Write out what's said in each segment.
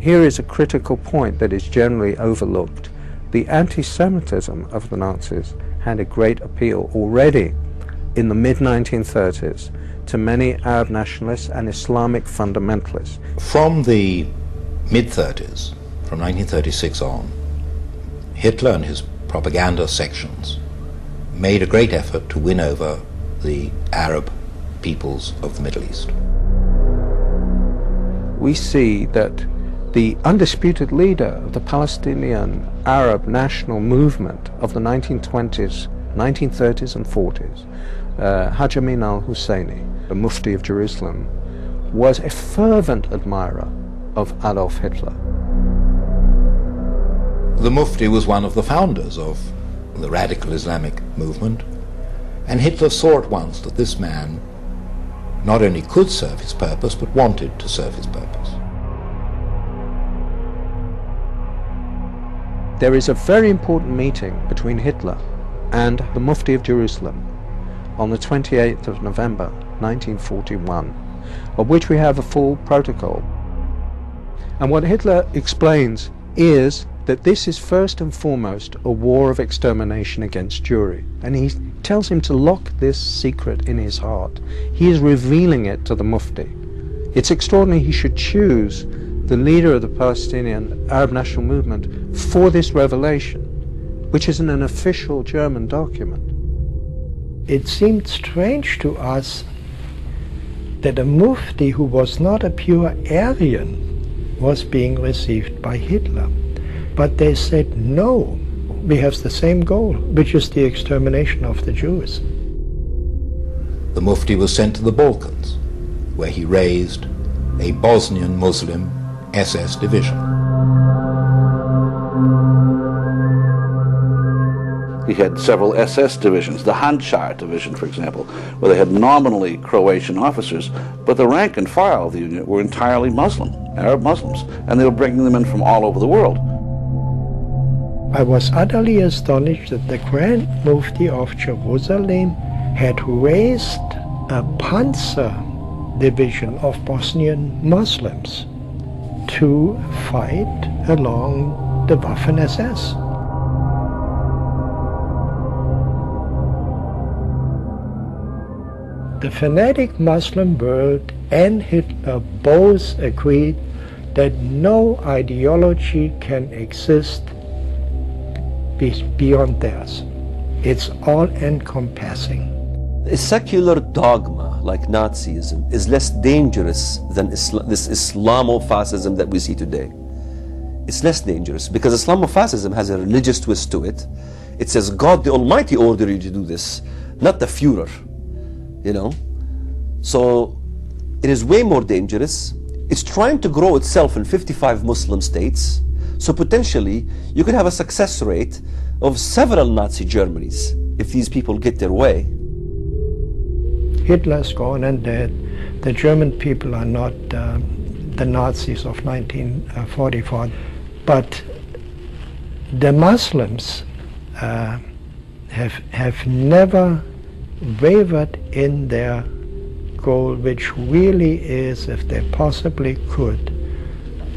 Here is a critical point that is generally overlooked. The anti-Semitism of the Nazis had a great appeal already in the mid-1930s to many Arab nationalists and Islamic fundamentalists. From the mid-30s, from 1936 on, Hitler and his propaganda sections made a great effort to win over the Arab peoples of the Middle East. We see that the undisputed leader of the Palestinian Arab national movement of the 1920s, 1930s and 40s, Haj Amin al-Husseini, the Mufti of Jerusalem, was a fervent admirer of Adolf Hitler. The Mufti was one of the founders of the radical Islamic movement, and Hitler saw at once that this man not only could serve his purpose, but wanted to serve his purpose. There is a very important meeting between Hitler and the Mufti of Jerusalem on the 28th of November 1941, of which we have a full protocol. And what Hitler explains is that this is first and foremost a war of extermination against Jewry, and he tells him to lock this secret in his heart. He is revealing it to the Mufti. It's extraordinary he should choose the leader of the Palestinian Arab National Movement for this revelation, which is in an official German document. It seemed strange to us that a Mufti who was not a pure Aryan was being received by Hitler. But they said, no, we have the same goal, which is the extermination of the Jews. The Mufti was sent to the Balkans, where he raised a Bosnian Muslim SS division. He had several SS divisions, the Handschar division, for example, where they had nominally Croatian officers, but the rank and file of the unit were entirely Muslim, Arab Muslims, and they were bringing them in from all over the world. I was utterly astonished that the Grand Mufti of Jerusalem had raised a Panzer division of Bosnian Muslims to fight along the Waffen-SS. The fanatic Muslim world and Hitler both agreed that no ideology can exist beyond theirs. It's all-encompassing. A secular dogma like Nazism is less dangerous than this Islamofascism that we see today. It's less dangerous because Islamofascism has a religious twist to it. It says God the Almighty ordered you to do this, not the Führer, you know? So it is way more dangerous. It's trying to grow itself in 55 Muslim states. So potentially, you could have a success rate of several Nazi Germanys if these people get their way. Hitler's gone and dead. The German people are not the Nazis of 1944. But the Muslims have never wavered in their goal, which really is, if they possibly could,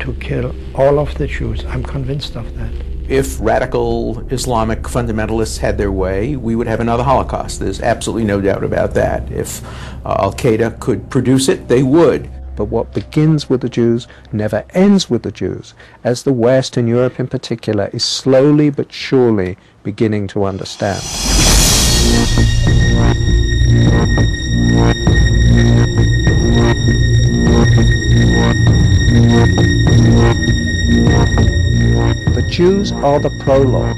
to kill all of the Jews. I'm convinced of that. If radical Islamic fundamentalists had their way, we would have another Holocaust. There's absolutely no doubt about that. If Al-Qaeda could produce it, they would. But what begins with the Jews never ends with the Jews, as the West and Europe in particular is slowly but surely beginning to understand. The Jews are the prologue.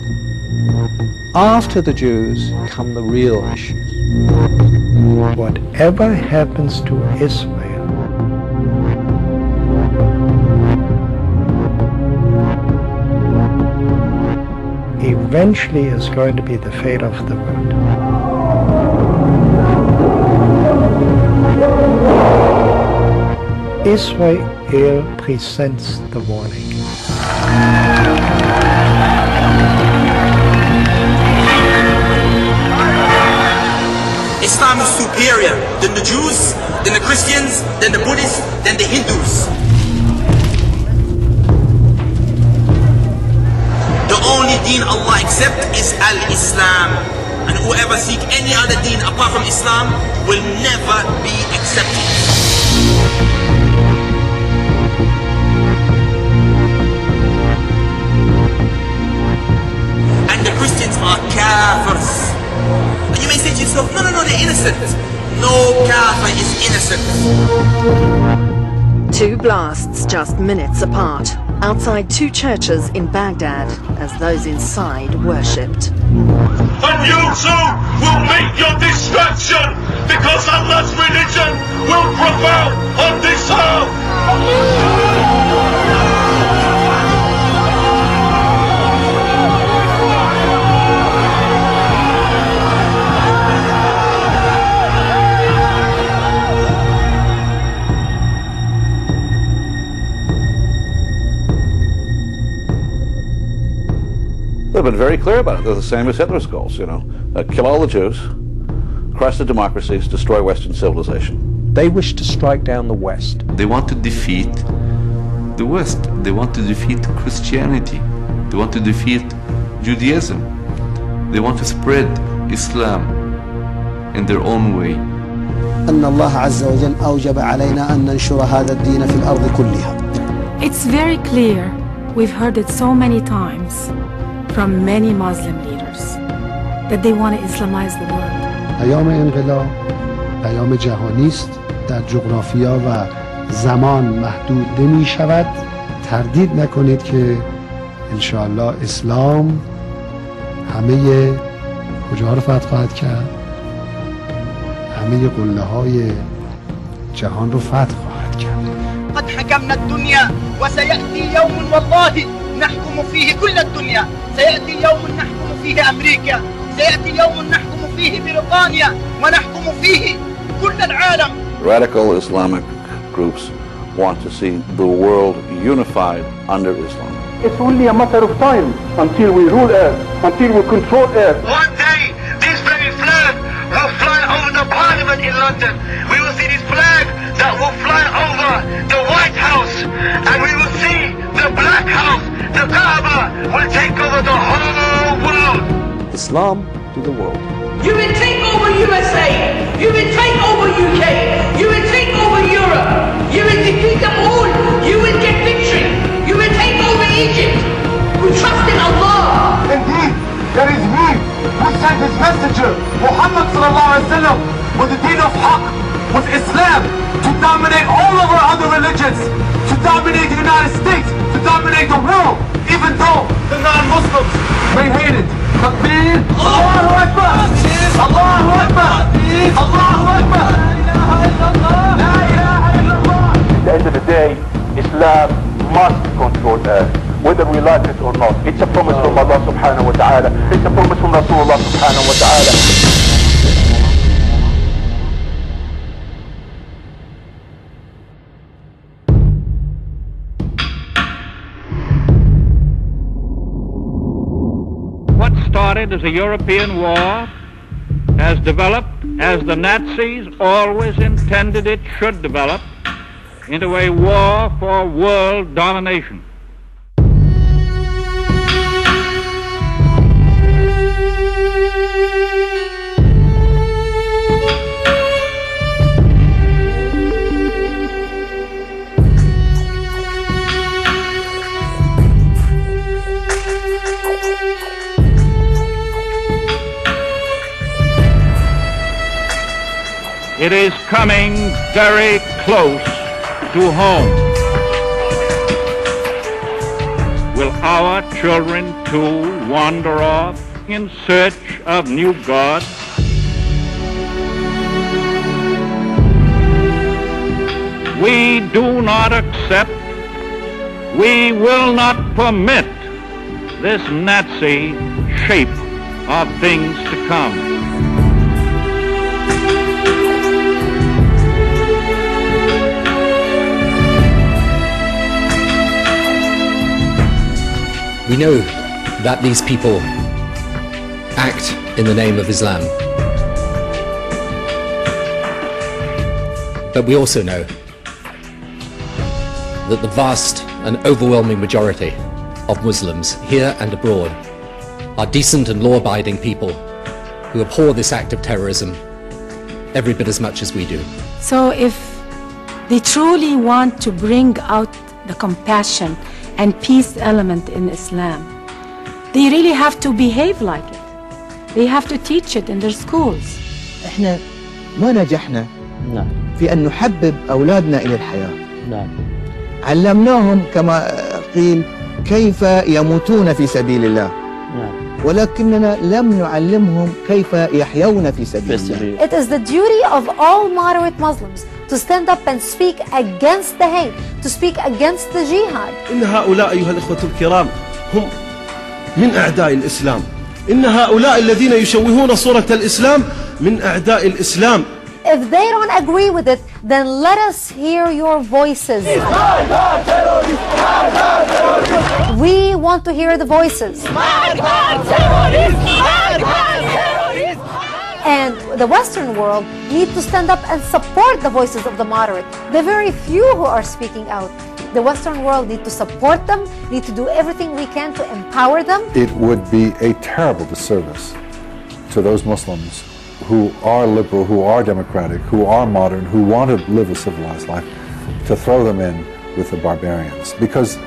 After the Jews come the real issues. Whatever happens to Israel, eventually is going to be the fate of the world. Israel presents the warning. Islam is superior than the Jews, than the Christians, than the Buddhists, than the Hindus. deen Allah accepts is Al-Islam. And whoever seek any other deen apart from Islam will never be accepted. And the Christians are kafirs. And you may say to yourself, no, they're innocent. No kafir is innocent. Two blasts just minutes apart, outside two churches in Baghdad, as those inside worshipped. And you too will meet your destruction, because Allah's religion will prevail on this earth. They've been very clear about it. They're the same as Hitler's goals, kill all the Jews, crush the democracies, destroy Western civilization. They wish to strike down the West. They want to defeat the West. They want to defeat Christianity. They want to defeat Judaism. They want to spread Islam in their own way. أن الله عز وجل أوجب علينا أن ننشر هذا الدين في الأرض كلها. It's very clear. We've heard it so many times from many Muslim leaders that they want to Islamize the world. پیام انقلاب پیام جهانی است، در جغرافیا و زمان محدود نمی شود. تردید نکنید که انشاءالله اسلام همه کجا رو فتح خواهد کرد؟ همه قله های جهان رو فتح خواهد کرد. قد حكمنا الدنيا وسيأتي يوم والله نحكم فيه كل الدنيا. سيأتي يوم نحكم فيه أمريكا، سيأتي يوم نحكم فيه بريطانيا، ونحكم فيه كل العالم. Radical Islamic groups want to see the world unified under Islam. It's only a matter of time until we rule Earth, until we control Earth. One day, this very flag will fly over the Parliament in London. We will see this flag that will fly over the White House, and we will see the Black House. The Kaaba will take over the whole world. Islam to the world. You will take over USA. You will take over UK. You will take over Europe. You will defeat them all. You will get victory. You will take over Egypt. We trust in Allah. Indeed, there is He who sent His messenger, Muhammad sallallahu alaihi wasallam, with the deen of Haqq, with Islam, to dominate all of our other religions, to dominate the United States, to dominate the world, even though the non-Muslims may hate it. Takbir, Allahu Akbar, Allahu Akbar, Allahu Akbar, La ilaha illallah. At the end of the day, Islam must control earth, whether we like it or not. It's a promise from Allah subhanahu wa ta'ala. It's a promise from Rasulullah subhanahu wa ta'ala. What started as a European war has developed, as the Nazis always intended it should develop, into a war for world domination. It is coming very close to home. Will our children too wander off in search of new gods? We do not accept, we will not permit this Nazi shape of things to come. We know that these people act in the name of Islam. But we also know that the vast and overwhelming majority of Muslims here and abroad are decent and law-abiding people who abhor this act of terrorism every bit as much as we do. So if they truly want to bring out the compassion and peace element in Islam, they really have to behave like it. They have to teach it in their schools. احنا ما نجحنا في أن نحبب أولادنا إلى الحياة. علمناهم كما قيل كيف يموتون في سبيل الله. ولكننا لم نعلمهم كيف يحيون في سبيل الله. It is the duty of all moderate Muslims to stand up and speak against the hate, to speak against the jihad. إن هؤلاء أيها الإخوة الكرام هم من أعداء الإسلام. إن هؤلاء الذين يشوهون صورة الإسلام من أعداء الإسلام. If they don't agree with it, then let us hear your voices. We want to hear the voices. And the Western world need to stand up and support the voices of the moderate, the very few who are speaking out. The Western world need to support them, need to do everything we can to empower them. It would be a terrible disservice to those Muslims who are liberal, who are democratic, who are modern, who want to live a civilized life, to throw them in with the barbarians, because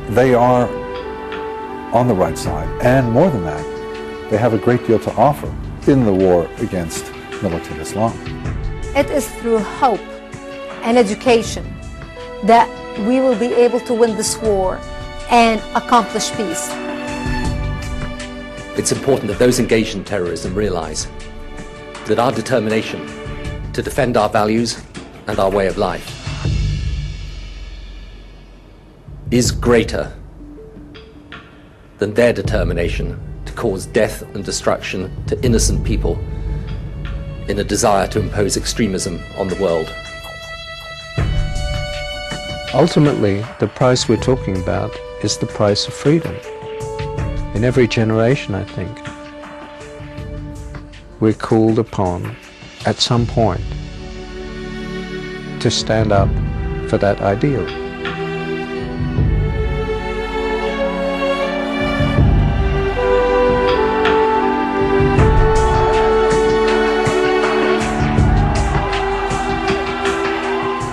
they are on the right side, and more than that, they have a great deal to offer in the war against militant Islam. It is through hope and education that we will be able to win this war and accomplish peace. It's important that those engaged in terrorism realize that our determination to defend our values and our way of life is greater than their determination to cause death and destruction to innocent people in a desire to impose extremism on the world. Ultimately, the price we're talking about is the price of freedom. In every generation, I think, we're called upon at some point to stand up for that ideal.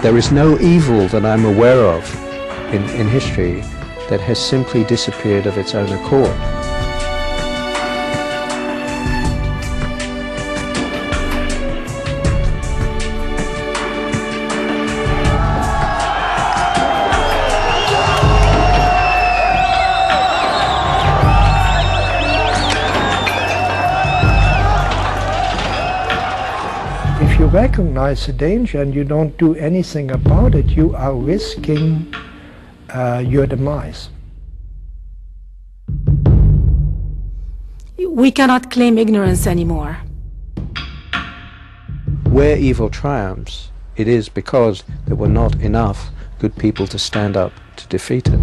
There is no evil that I'm aware of in history that has simply disappeared of its own accord. If you recognize the danger and you don't do anything about it, you are risking your demise. We cannot claim ignorance anymore. Where evil triumphs, it is because there were not enough good people to stand up to defeat it.